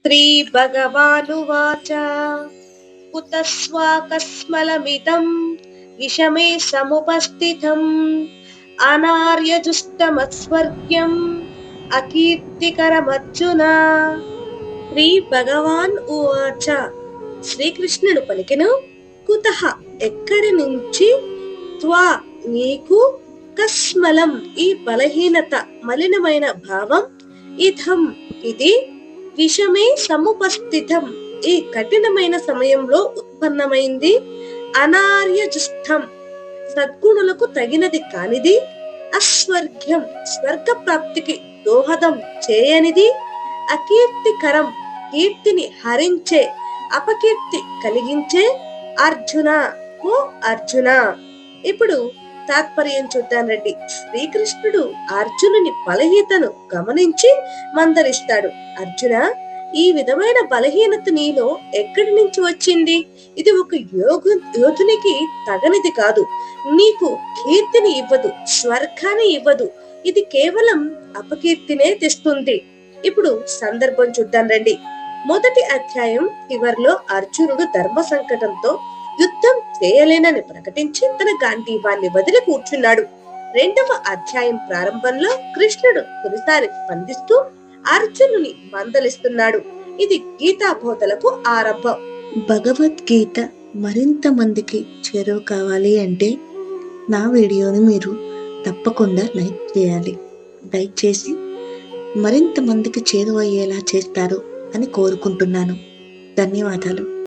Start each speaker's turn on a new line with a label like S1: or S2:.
S1: श्रीभगवानुवाच कुतस्वाकस्मलमिदं विषमे समुपस्थितम् अनार्यजुष्टमस्वर्ग्यम् అకీర్తికరమర్జున. శ్రీ భగవాన్ ఉవాచ. శ్రీకృష్ణుడు పలికెను, కుతః ఎక్కడి నుంచి, త్వా నీకు, కస్మలం ఈ బలహీనత మలినమైన భావం, ఇథం ఇది, విషమే సముపస్థితం ఈ కఠినమైన సమయంలో ఉత్పన్నమైంది, అనార్యజుష్టం సద్గుణులకు తగినది కానిది, అస్వర్గ్యం స్వర్గ ప్రాప్తికి దోహదం చేయనిది, అకీర్తికరం కీర్తిని హరించే అపకీర్తి కలిగించే, అర్జున ఓ అర్జున. ఇప్పుడు తాత్పర్యం చూద్దాం రండి. శ్రీకృష్ణుడు అర్జునుని బలహీనతను గమనించి మందలిస్తాడు. అర్జున, ఈ విధమైన బలహీనత నీలో ఎక్కడి నుంచి వచ్చింది? ఇది ఒక యోధునికి తగనిది కాదు. నీకు కీర్తిని ఇవ్వదు, స్వర్గాన్ని ఇవ్వదు. ఇది కేవలం అపకీర్తినే తెస్తుంది. ఇప్పుడు సందర్భం చూద్దాం రండి. మొదటి అధ్యాయం చివరిలో అర్జునుడు ధర్మ సంకటంతో యుద్ధం చేయలేనని ప్రకటించి తన గాంధీవాన్ని వదిలి కూర్చున్నాడు. రెండవ అధ్యాయం ప్రారంభంలో కృష్ణుడు తొలిసారి స్పందిస్తూ అర్జునుని మందలిస్తున్నాడు. ఇది గీతా బోధలకు ఆరంభం.
S2: భగవద్గీత మరింత మందికి చేరువ కావాలి అంటే నా వీడియోని మీరు తప్పకుండా లైక్ చేయాలి. లైక్ చేసి మరింత మందికి చేరువయ్యేలా చేస్తారు అని కోరుకుంటున్నాను. ధన్యవాదాలు.